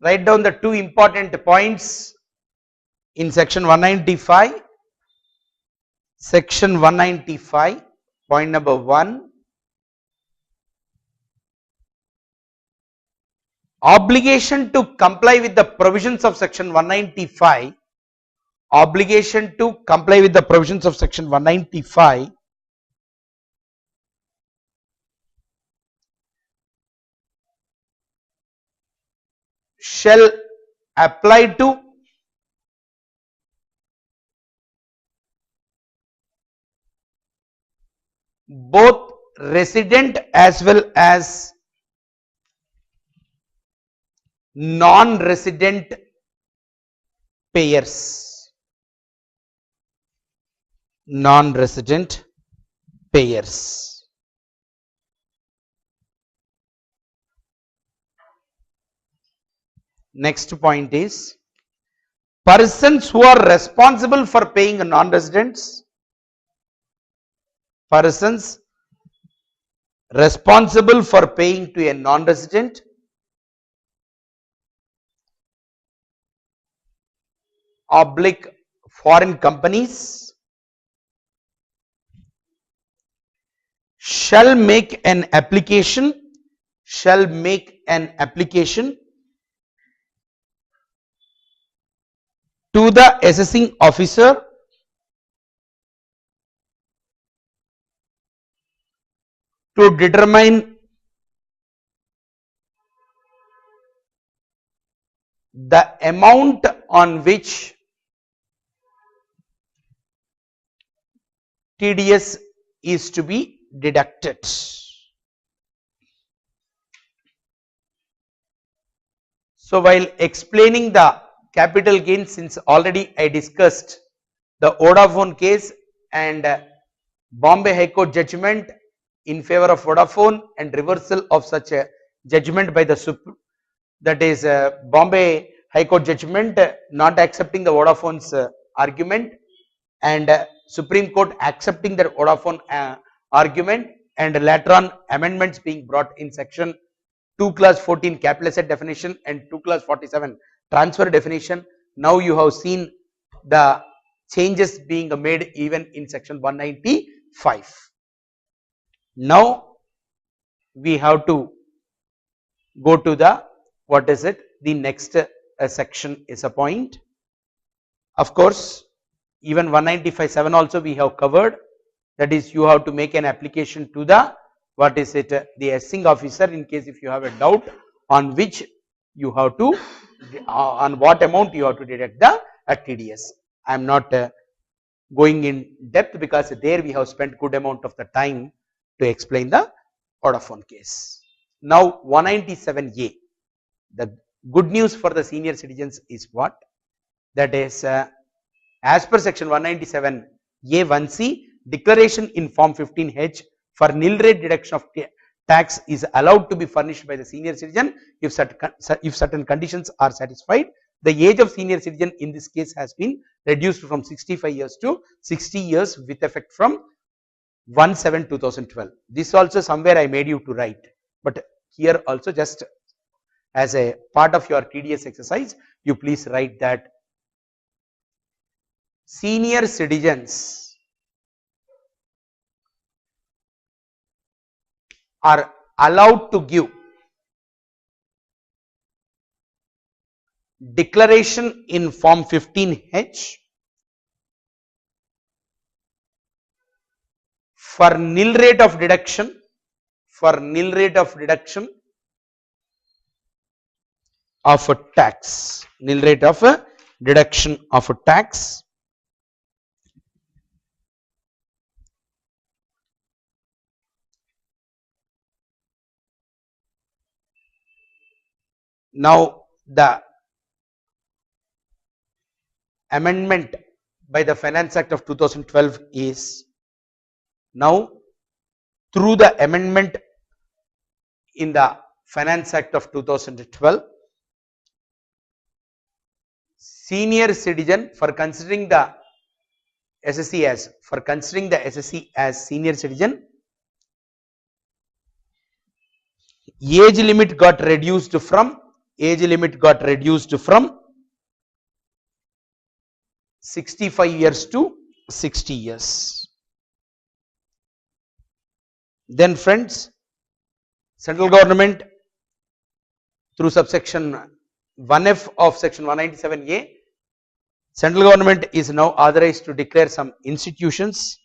Write down the two important points in section 195. Section 195, point number 1. Obligation to comply with the provisions of section 195. Obligation to comply with the provisions of section 195 shall apply to both resident as well as non-resident payers. Non-resident payers. Next point is persons who are responsible for paying non-residents. Persons responsible for paying to a non-resident oblique foreign companies shall make an application to the assessing officer to determine the amount on which TDS is to be deducted. So while explaining the capital gain, since already I discussed the Vodafone case and Bombay High Court judgment in favor of Vodafone and reversal of such a judgment by the that is Bombay High Court judgment not accepting the Vodafone's argument and Supreme Court accepting that Vodafone argument, and later on amendments being brought in section 2 clause 14 capital asset definition and 2 clause 47 transfer definition. Now you have seen the changes being made even in section 195. Now we have to go to the the next section is a point. Of course, even 195(7) also we have covered, that is you have to make an application to the the assessing officer in case if you have a doubt on which you have to on what amount you have to deduct the TDS. I am not going in depth because there we have spent good amount of the time to explain the Vodafone case. Now 197A, the good news for the senior citizens is what? That is as per section 197A(1)(c), declaration in form 15H for nil rate deduction of tax is allowed to be furnished by the senior citizen if certain conditions are satisfied. The age of senior citizen in this case has been reduced from 65 years to 60 years with effect from 1/7/2012. This also somewhere I made you to write, but here also just as a part of your TDS exercise, you please write that senior citizens are allowed to give declaration in form 15H for nil rate of deduction of a tax, nil rate of a deduction of a tax Now the amendment by the Finance Act of 2012 is now through the amendment in the Finance Act of 2012, senior citizen for considering the SSC as senior citizen, age limit got reduced from age limit got reduced from 65 years to 60 years. Then friends, central government through subsection 1F of section 197A, central government is now authorized to declare some institutions,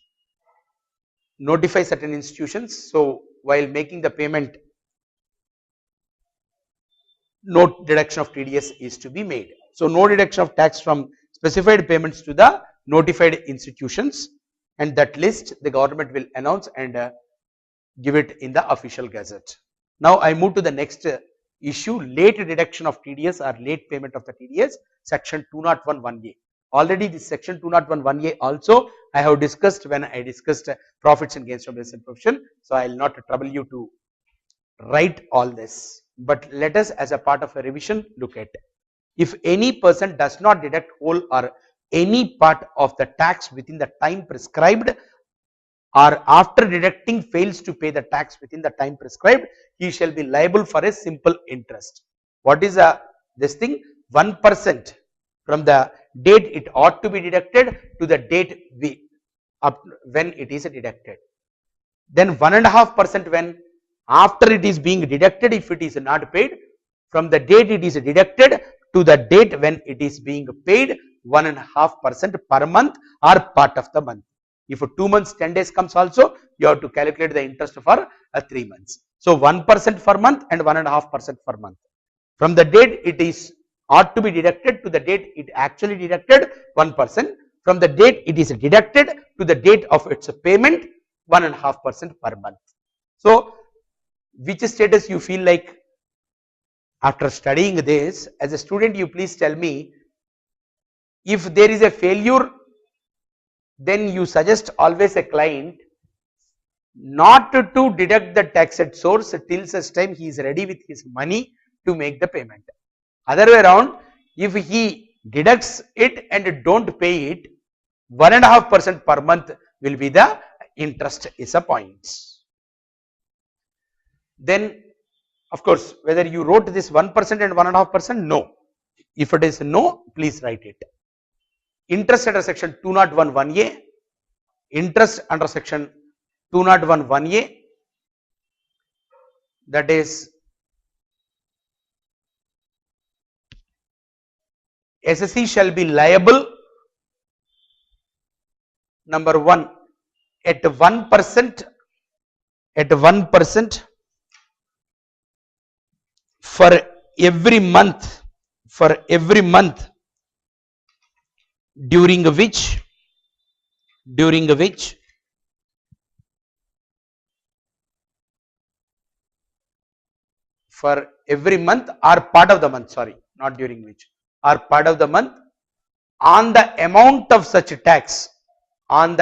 notify certain institutions. So while making the payment, no deduction of TDS is to be made. So no deduction of tax from specified payments to the notified institutions, and that list the government will announce and give it in the official gazette. Now I move to the next issue, late deduction of TDS or late payment of the TDS, section 201(1)(a). Already this section 201(1)(a) also I have discussed when I discussed profits and gains from business and profession. So I will not trouble you to write all this, but let us as a part of a revision look at, if any person does not deduct whole or any part of the tax within the time prescribed, or after deducting fails to pay the tax within the time prescribed, he shall be liable for a simple interest. What is this thing? 1% from the date it ought to be deducted to the date when it is deducted. Then 1.5% when after it is being deducted, if it is not paid, from the date it is deducted to the date when it is being paid, 1.5% per month or part of the month. If 2 months 10 days comes also, you have to calculate the interest for 3 months. So 1% per month and 1.5% per month. From the date it is ought to be deducted to the date it actually deducted, 1%. From the date it is deducted to the date of its payment, 1.5% per month. So which status you feel like after studying this? As a student, you please tell me, if there is a failure, then you suggest always a client not to deduct the tax at source till such time he is ready with his money to make the payment. Other way around, if he deducts it and don't pay it, 1.5% per month will be the interest is a point. Then of course, whether you wrote this 1% and 1.5%, no. If it is no, please write it. Interest under section 201(1)(a), interest under section 201(1)(a), that is assessee shall be liable, number 1, at 1%, for every month, during which for every month or part of the month, sorry, not during which, or part of the month, on the amount of such tax, from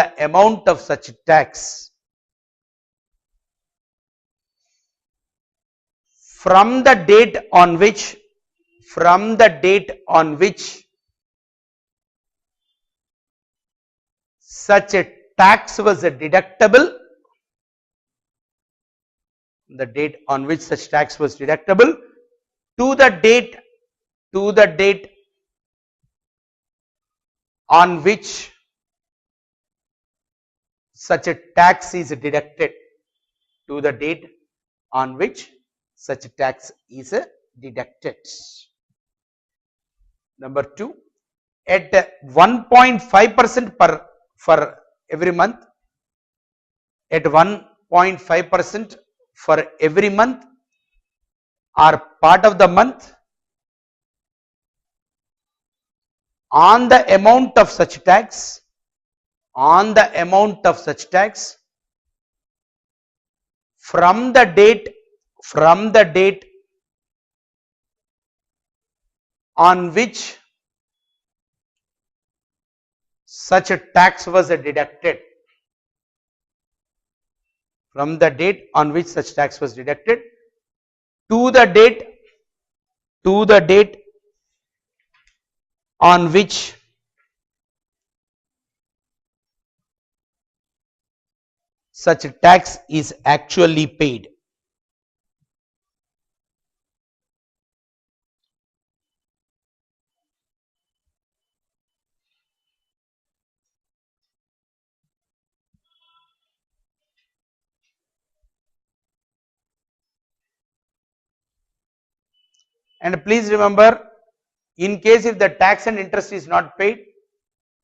the date on which such a tax was deductible, the date on which such tax was deductible, to the date on which such a tax is deducted, to the date on which such tax is deducted. Number 2, at 1.5% for every month, at 1.5% for every month or part of the month, on the amount of such tax, from the date on which such a tax was deducted, from the date on which such tax was deducted, to the date on which such tax is actually paid. And please remember, in case if the tax and interest is not paid,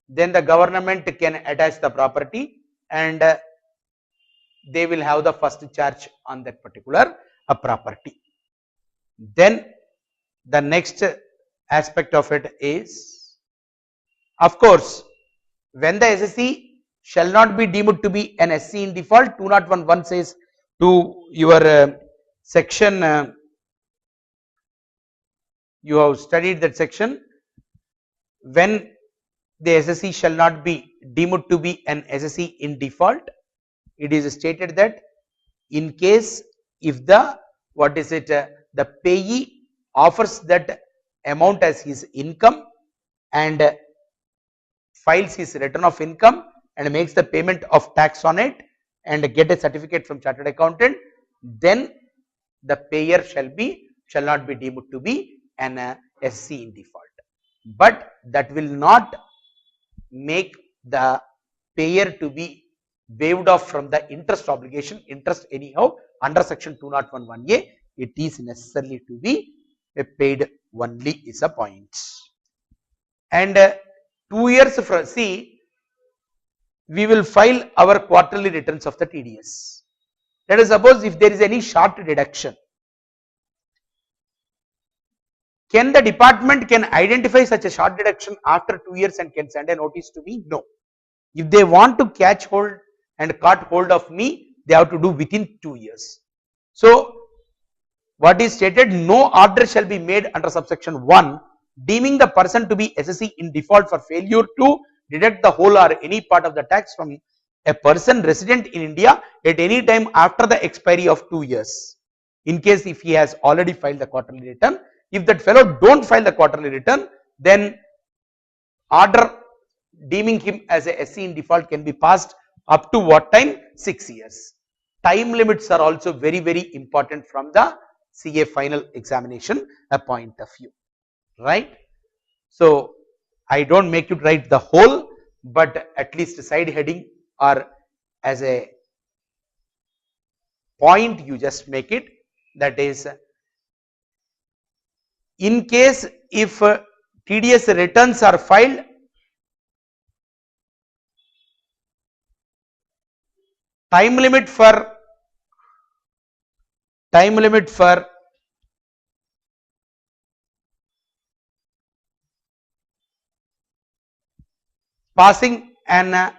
then the government can attach the property and they will have the first charge on that particular property. Then the next aspect of it is, of course, when the SSE shall not be deemed to be an SC in default, 2011 says to your section, you have studied that section, when the SSE shall not be deemed to be an SSE in default, it is stated that in case if the the payee offers that amount as his income and files his return of income and makes the payment of tax on it and get a certificate from chartered accountant, then the payer shall not be deemed to be an SC in default. But that will not make the payer to be waived off from the interest obligation. Interest anyhow under section 2011A, it is necessarily to be paid only is a point. And 2 years from, see, we will file our quarterly returns of the TDS. Let us suppose if there is any short deduction, can the department can identify such a short deduction after 2 years and can send a notice to me? No. If they want to catch hold and caught hold of me, they have to do within 2 years. So what is stated, no order shall be made under subsection 1 deeming the person to be SSE in default for failure to deduct the whole or any part of the tax from a person resident in India at any time after the expiry of 2 years. In case if he has already filed the quarterly return, if that fellow don't file the quarterly return, then order deeming him as a SC in default can be passed up to what time? 6 years. Time limits are also very, very important from the CA final examination point of view, right? So I don't make you write the whole, but at least side heading or as a point you just make it, that is, in case if TDS returns are filed, time limit for passing an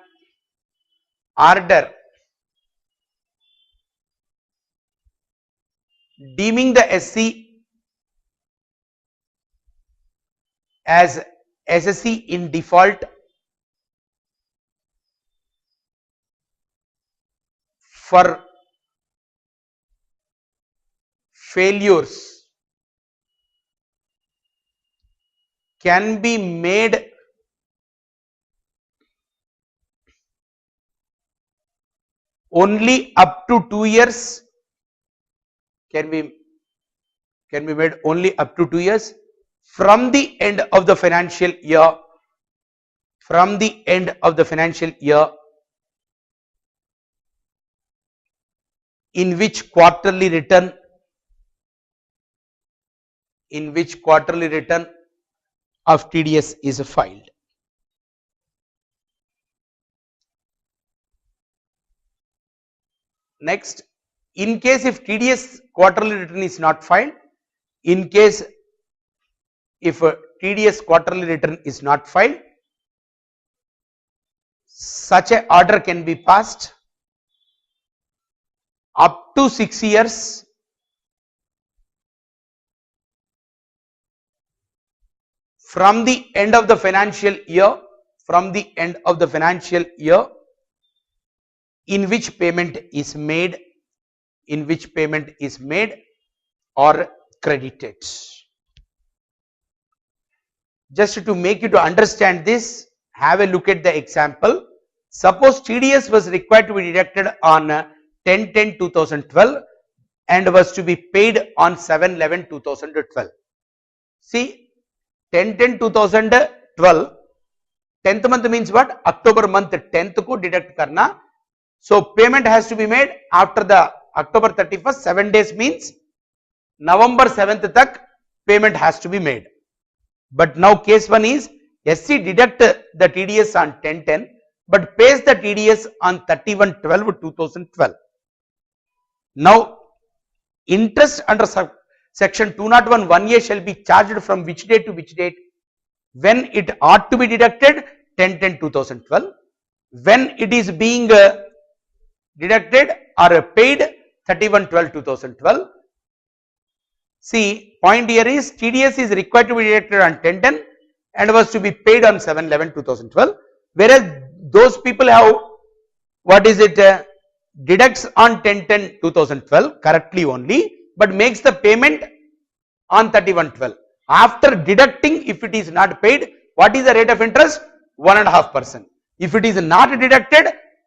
order deeming the SC as SSE in default for failures can be made only up to 2 years, can be made only up to 2 years from the end of the financial year, in which quarterly return of TDS is filed. Next, in case if TDS quarterly return is not filed, in case if TDS quarterly return is not filed, such a order can be passed up to 6 years from the end of the financial year, in which payment is made or credited. Just to make you to understand this, have a look at the example. Suppose TDS was required to be deducted on 10/10/2012 and was to be paid on 7/11/2012. See, 10/10/2012, 10th month means what? October month 10th ko deduct karna. So payment has to be made after the October 31st, 7 days means November 7th tak payment has to be made. But now case 1 is SC deduct the TDS on 10/10 but pays the TDS on 31/12/2012. Now interest under section 201 1A shall be charged from which date to which date? When it ought to be deducted 10/10/2012, when it is being deducted or paid 31/12/2012. See, point here is TDS is required to be deducted on 10/10 and was to be paid on 7/11/2012, whereas those people have what is it deducts on 10/10/2012 correctly only but makes the payment on 31/12. After deducting, if it is not paid, what is the rate of interest? 1.5%. If it is not deducted,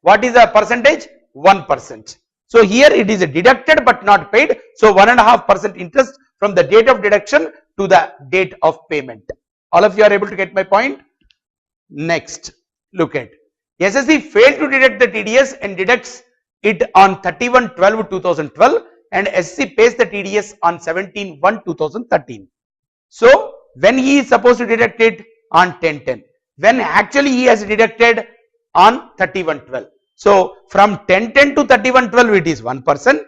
what is the percentage? 1%. So here it is deducted but not paid, so 1.5% interest from the date of deduction to the date of payment. All of you are able to get my point? Next, look at SSC failed to deduct the TDS and deducts it on 31/12/2012 and SC pays the TDS on 17/1/2013. So when he is supposed to deduct it on 10/10, when actually he has deducted on 31/12. So from 10/10 to 31/12 it is 1%.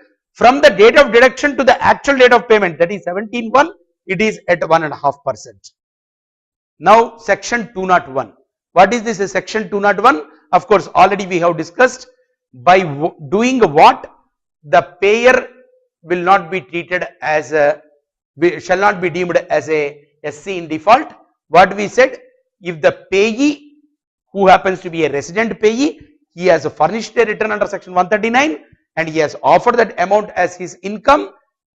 From the date of deduction to the actual date of payment, that is 17/1, it is at 1.5%. Now section 201. What is this section 201? Of course, already we have discussed. By doing what? The payer will not be treated as a, shall not be deemed as a SC in default. What we said, if the payee who happens to be a resident payee, he has furnished a return under section 139 and he has offered that amount as his income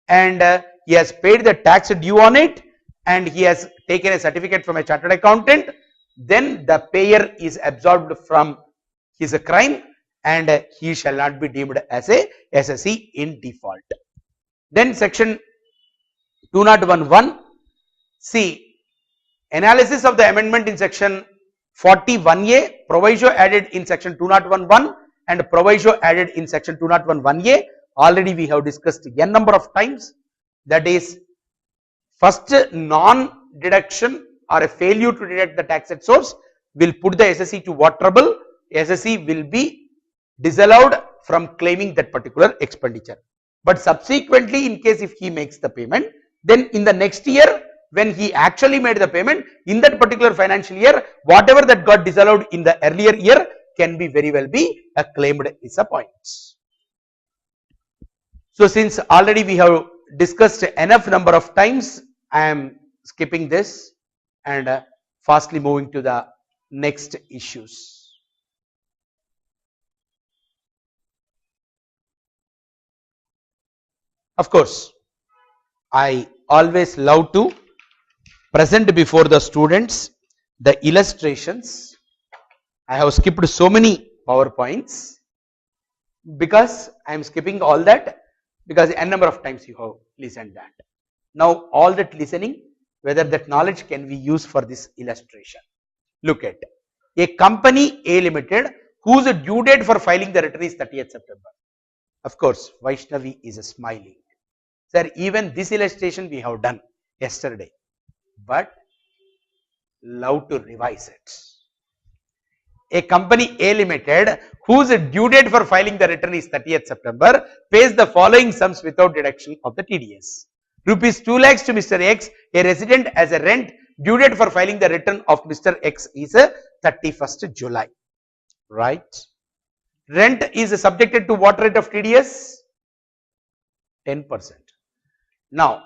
and he has paid the tax due on it and he has taken a certificate from a chartered accountant, then the payer is absolved from his crime and he shall not be deemed as a SSC in default. Then section 201(1), see, analysis of the amendment in section 41A, proviso added in section 201(1) and proviso added in section 201(1A). Already we have discussed n number of times. That is, first non-deduction or a failure to deduct the tax at source will put the SSC to what trouble? SSC will be disallowed from claiming that particular expenditure. But subsequently, in case if he makes the payment, then in the next year when he actually made the payment, in that particular financial year, whatever that got disallowed in the earlier year can be very well be claimed as a point. So since already we have discussed enough number of times, I am skipping this and fastly moving to the next issues. Of course, I always love to present before the students the illustrations. I have skipped so many PowerPoints because I am skipping all that because a number of times you have listened that. Now all that listening, whether that knowledge can be used for this illustration. Look at a company A Limited whose due date for filing the return is 30th September. Of course, Vaishnavi is smiling. Sir, even this illustration we have done yesterday, but love to revise it. A company A Limited whose due date for filing the return is 30th September pays the following sums without deduction of the TDS. Rupees 2 lakhs to Mr. X, a resident, as a rent. Due date for filing the return of Mr. X is 31st July. Right? Rent is subjected to what rate of TDS? 10%. Now,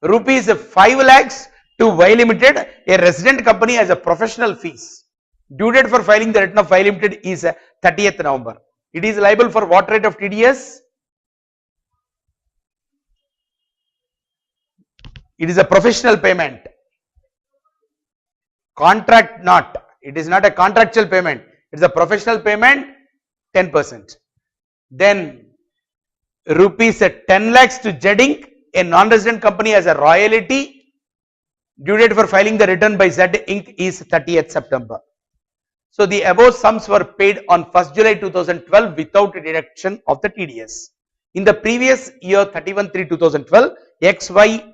rupees 5 lakhs to Y Limited, a resident company, as a professional fees. Due date for filing the return of Y Limited is 30th November. It is liable for what rate of TDS? It is a professional payment. Contract not. It is not a contractual payment. It is a professional payment, 10%. Then rupees 10 lakhs to Z Inc., a non-resident company, as a royalty. Due date for filing the return by Z Inc. is 30th September. So the above sums were paid on 1st July 2012 without deduction of the TDS. In the previous year 31/3/2012, XY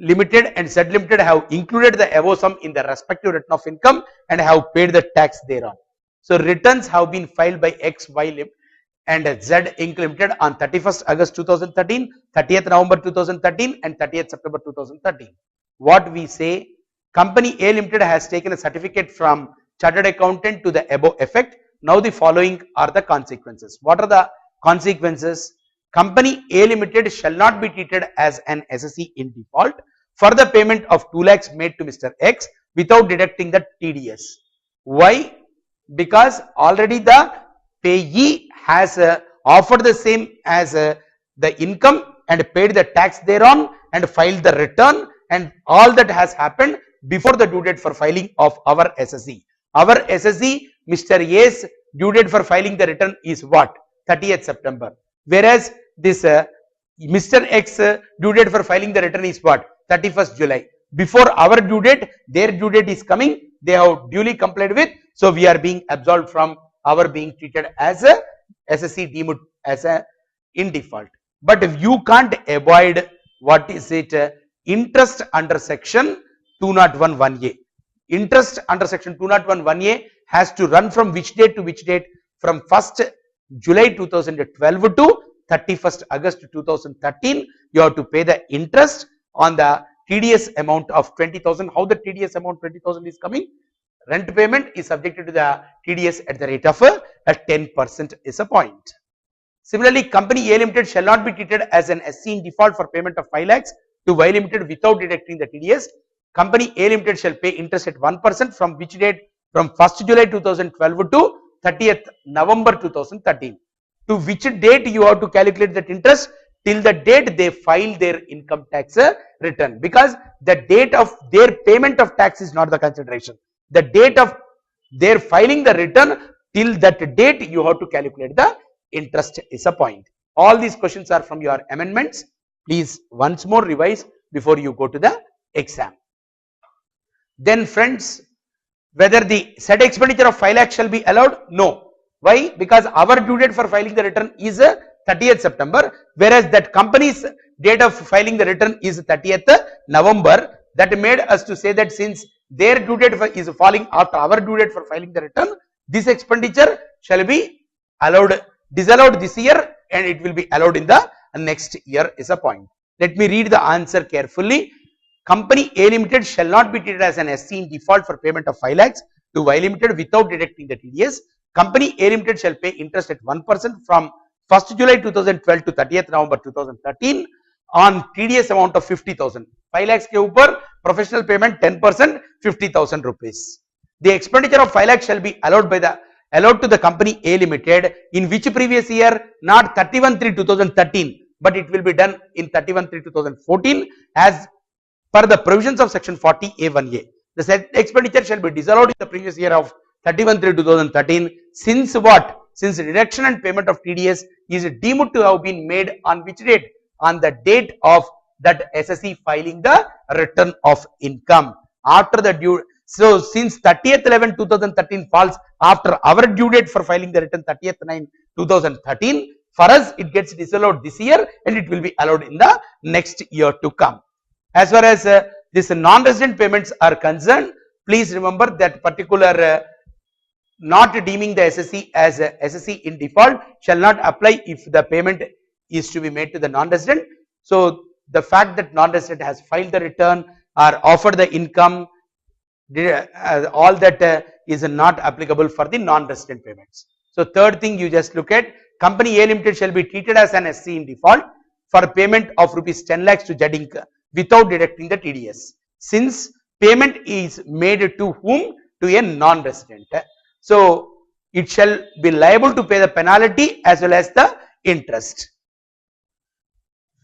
Limited and Z Limited have included the above sum in the respective return of income and have paid the tax thereon. So returns have been filed by X, Y and Z Inc. Limited on 31st August 2013, 30th November 2013 and 30th September 2013. What we say, Company A Limited has taken a certificate from Chartered Accountant to the above effect. Now the following are the consequences. What are the consequences? Company A Limited shall not be treated as an SSE in default for the payment of 2 lakhs made to Mr. X without deducting the TDS. Why? Because already the payee has offered the same as the income and paid the tax thereon and filed the return, and all that has happened before the due date for filing of our SSE. Our SSE, Mr. A's due date for filing the return is what? 30th September. Whereas this Mr. X due date for filing the return is what? 31st July. Before our due date, their due date is coming. They have duly complied with. So we are being absolved from our being treated as a SSE deemed as a in default. But if you can't avoid what is it? Interest under section 201(1)(a). Interest under section 201(1)(a) has to run from which date to which date? From 1st July 2012 to 31st August 2013. You have to pay the interest on the TDS amount of 20,000. How the TDS amount 20,000 is coming? Rent payment is subjected to the TDS at the rate of 10% is a point. Similarly, Company A Limited shall not be treated as an SC in default for payment of 5 lakhs to Y Limited without deducting the TDS. Company A Limited shall pay interest at 1% from which date? From 1st July 2012 to 30th November 2013. To which date you have to calculate that interest? Till the date they file their income tax return, because the date of their payment of tax is not the consideration. The date of their filing the return, till that date you have to calculate the interest is a point. All these questions are from your amendments. Please once more revise before you go to the exam. Then friends, whether the said expenditure of 5 lakhs shall be allowed? No. Why? Because our due date for filing the return is 30th September, whereas that company's date of filing the return is 30th November. That made us to say that since their due date is falling after our due date for filing the return, this expenditure shall be disallowed this year, and it will be allowed in the next year is a point. Let me read the answer carefully. Company A Limited shall not be treated as an SC in default for payment of 5 lakhs to Y Limited without deducting the TDS. Company A Limited shall pay interest at 1% from 1st July 2012 to 30th November 2013 on TDS amount of 50,000. 5 lakhs ke upar professional payment 10%, 50,000 rupees. The expenditure of 5 lakhs shall be allowed to the Company A Limited in which previous year? Not 31/3/2013, but it will be done in 31/3/2014 as per the provisions of section 40A(1)(a). The said expenditure shall be disallowed in the previous year of 31/3/2013 since what? Since deduction and payment of TDS is deemed to have been made on which date? On the date of that SSE filing the return of income after the due. So since 30th/11/2013 falls after our due date for filing the return 30th/9/2013, for us it gets disallowed this year and it will be allowed in the next year to come. As far as this non-resident payments are concerned, please remember that particular not deeming the SSE as a SSE in default shall not apply if the payment is to be made to the non-resident. So the fact that non-resident has filed the return or offered the income, all that is not applicable for the non-resident payments. So third thing you just look at, Company A Limited shall be treated as an SC in default for payment of rupees 10 lakhs to Z Inc. without deducting the TDS, since payment is made to whom? To a non-resident. So it shall be liable to pay the penalty as well as the interest,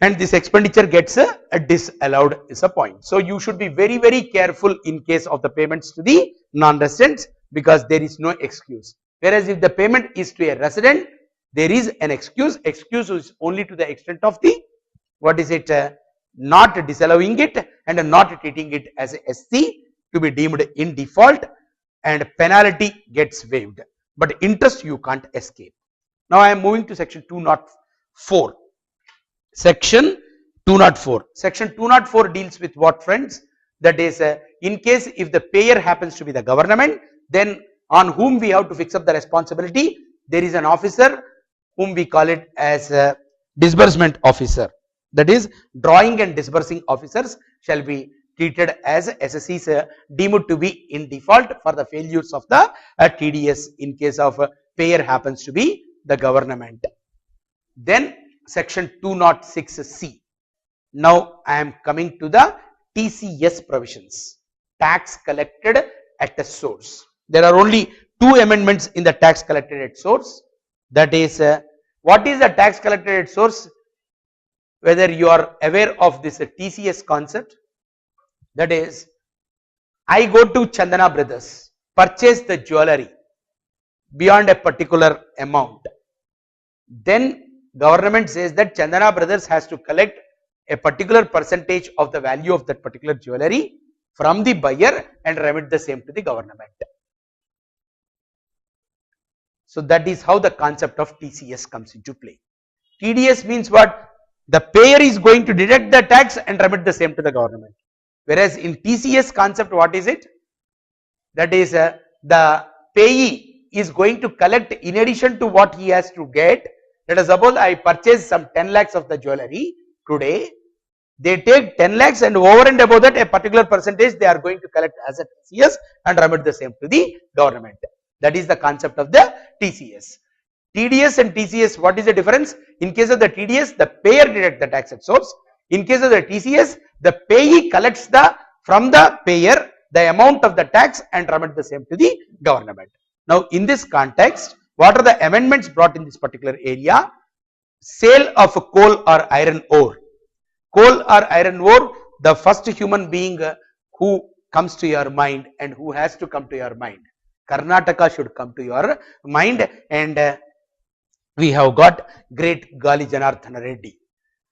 and this expenditure gets disallowed is a point. So you should be very, very careful in case of the payments to the non-residents, because there is no excuse. Whereas if the payment is to a resident, there is an excuse. Excuse is only to the extent of the what is it? Not disallowing it and not treating it as a SC to be deemed in default, and penalty gets waived, but interest you can't escape. Now I am moving to section 204. Section 204. Section 204 deals with what, friends? That is, in case if the payer happens to be the government, then on whom we have to fix up the responsibility, there is an officer whom we call it as a disbursement officer. That is, drawing and disbursing officers shall be treated as SSCs deemed to be in default for the failures of the TDS in case of payer happens to be the government. Then section 206C. Now I am coming to the TCS provisions, tax collected at a source. There are only two amendments in the tax collected at source. That is, what is the tax collected at source? Whether you are aware of this TCS concept, that is, I go to Chandana Brothers, purchase the jewelry beyond a particular amount. Then government says that Chandana Brothers has to collect a particular percentage of the value of that particular jewelry from the buyer and remit the same to the government. So that is how the concept of TCS comes into play. TDS means what? The payer is going to deduct the tax and remit the same to the government. Whereas in TCS concept, what is it? That is, the payee is going to collect in addition to what he has to get. Let us suppose I purchase some 10 lakhs of the jewelry today. They take 10 lakhs and over and above that a particular percentage they are going to collect as a TCS and remit the same to the government. That is the concept of the TCS. TDS and TCS, what is the difference? In case of the TDS, the payer deducts the tax at source. In case of the TCS, the payee collects from the payer the amount of the tax and remit the same to the government. Now in this context, what are the amendments brought in this particular area? Sale of coal or iron ore. Coal or iron ore, the first human being who comes to your mind and who has to come to your mind. Karnataka should come to your mind, and we have got great Gali Janardhana Reddy.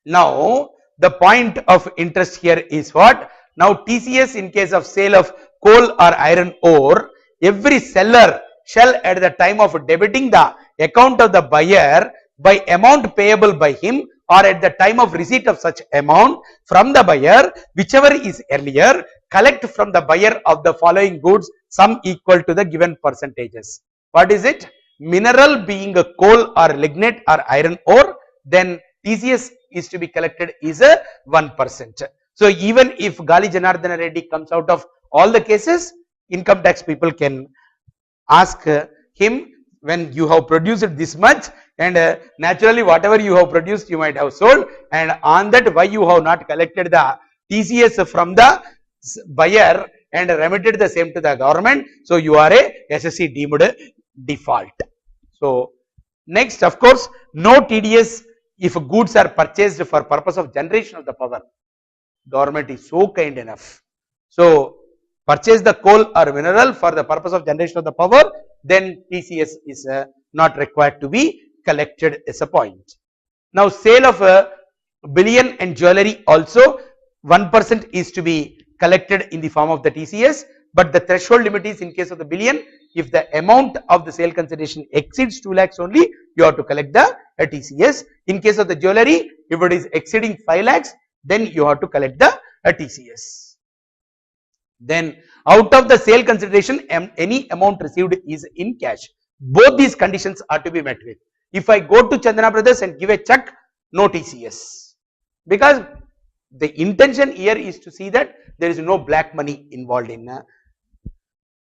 Now the point of interest here is what? Now TCS, in case of sale of coal or iron ore, every seller shall at the time of debiting the account of the buyer by amount payable by him or at the time of receipt of such amount from the buyer, whichever is earlier, collect from the buyer of the following goods sum equal to the given percentages. What is it? Mineral being a coal or lignite or iron ore, then TCS is to be collected is a 1%. So even if Gali Janardhana Reddy comes out of all the cases, income tax people can ask him, when you have produced this much, and naturally whatever you have produced you might have sold, and on that why you have not collected the TCS from the buyer and remitted the same to the government. So you are a SSC deemed default. So next, of course, no TDS if goods are purchased for purpose of generation of the power. Government is so kind enough. So purchase the coal or mineral for the purpose of generation of the power, then TCS is not required to be collected as a point. Now sale of bullion and jewelry also 1% is to be collected in the form of the TCS, but the threshold limit is, in case of the bullion, if the amount of the sale consideration exceeds 2 lakhs only, you have to collect the TCS. In case of the jewelry, if it is exceeding 5 lakhs, then you have to collect the TCS. Then out of the sale consideration, any amount received is in cash. Both these conditions are to be met with. If I go to Chandana Brothers and give a check, no TCS, because the intention here is to see that there is no black money involved in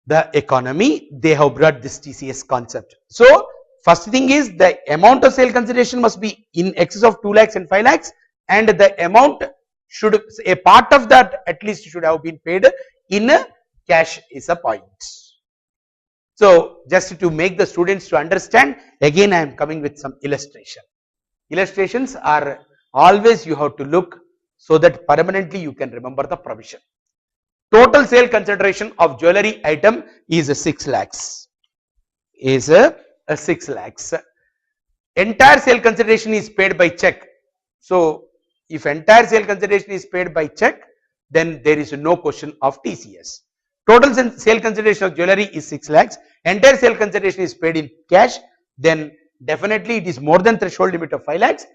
the economy. They have brought this TCS concept. So first thing is, the amount of sale consideration must be in excess of 2 lakhs and 5 lakhs, and the amount should, a part of that at least should have been paid in cash is a point. So just to make the students to understand, again I am coming with some illustration. Illustrations are always you have to look so that permanently you can remember the provision. Total sale consideration of jewelry item is 6 lakhs. Is 6 lakhs. Entire sale consideration is paid by check. So if entire sale consideration is paid by check, then there is no question of TCS. Total sale consideration of jewelry is 6 lakhs. Entire sale consideration is paid in cash, then definitely it is more than threshold limit of 5 lakhs.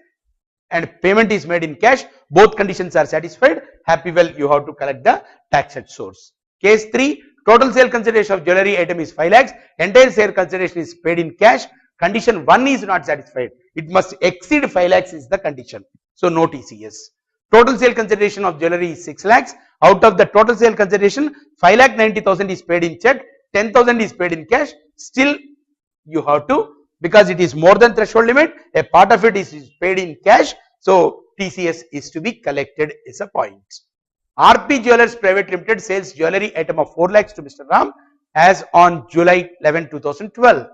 and payment is made in cash, both conditions are satisfied, happy well you have to collect the tax at source. Case 3, total sale consideration of jewelry item is 5 lakhs, entire sale consideration is paid in cash, condition 1 is not satisfied, it must exceed 5 lakhs is the condition, so no TCS. Total sale consideration of jewelry is 6 lakhs, out of the total sale consideration 5,90,000 is paid in check, 10,000 is paid in cash, still you have to, because it is more than threshold limit, a part of it is paid in cash, so TCS is to be collected is a point. RP Jewelers Private Limited sells jewelry item of 4 lakhs to Mr. Ram as on July 11, 2012.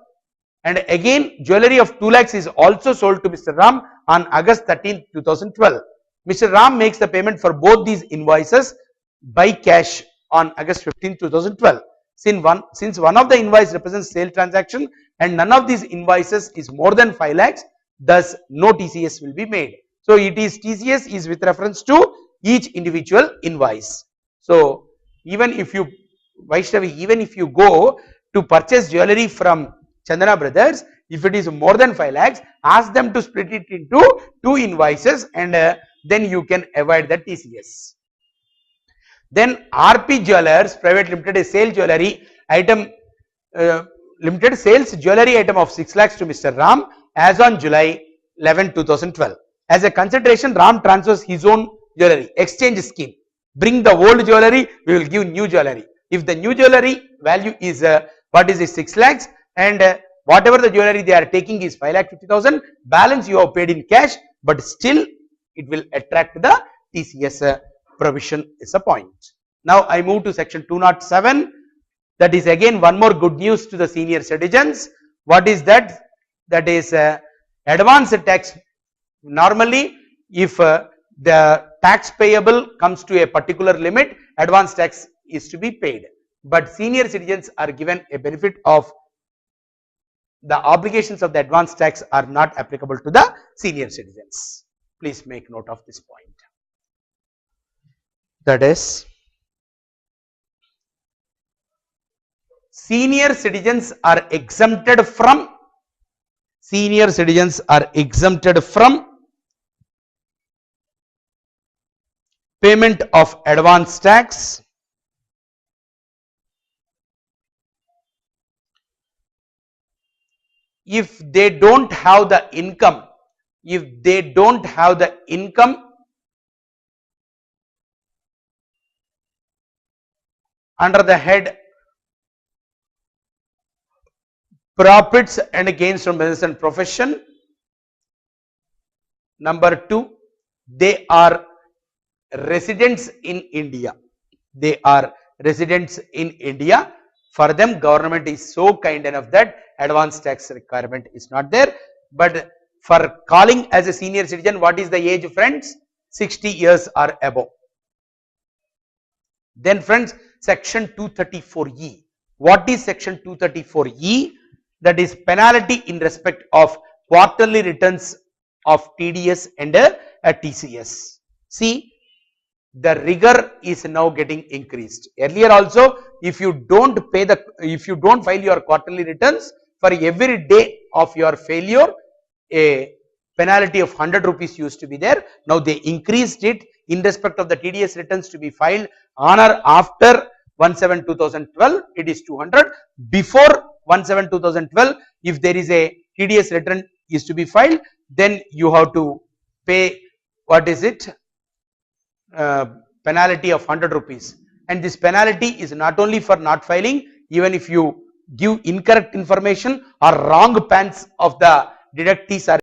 And again jewelry of 2 lakhs is also sold to Mr. Ram on August 13, 2012. Mr. Ram makes the payment for both these invoices by cash on August 15, 2012. Since one of the invoice represents sale transaction and none of these invoices is more than 5 lakhs, thus no TCS will be made. So it is TCS is with reference to each individual invoice. So even if you Vaishnavi, even if you go to purchase jewelry from Chandana Brothers, if it is more than 5 lakhs, ask them to split it into 2 invoices and then you can avoid the TCS. Then RP Jewelers Private Limited is sale jewelry item limited sales jewelry item of 6 lakhs to Mr. Ram as on July 11, 2012. As a consideration, Ram transfers his own jewelry, exchange scheme. Bring the old jewelry, we will give new jewelry. If the new jewelry value is 6 lakhs and whatever the jewelry they are taking is 5,50,000, balance you have paid in cash, but still it will attract the TCS provision is a point. Now I move to section 207. That is again one more good news to the senior citizens. What is that? That is advance tax. Normally if the tax payable comes to a particular limit, advance tax is to be paid, but senior citizens are given a benefit of the obligations of the advance tax are not applicable to the senior citizens. Please make note of this point. That is, senior citizens are exempted from payment of advance tax if they don't have the income, under the head profits and gains from business and profession. Number 2, they are residents in India. For them, government is so kind enough that advance tax requirement is not there. But for calling as a senior citizen, what is the age, friends? 60 years or above. Then friends, section 234E. What is section 234E? That is penalty in respect of quarterly returns of TDS and a TCS. See, the rigor is now getting increased. Earlier also, if you don't file your quarterly returns, for every day of your failure, a penalty of 100 rupees used to be there. Now they increased it in respect of the TDS returns to be filed on or after 1/7/2012, it is 200. Before 1/7/2012, if there is a TDS return is to be filed, then you have to pay, what is it, penalty of 100 rupees. And this penalty is not only for not filing, even if you give incorrect information or wrong pans of the deductees are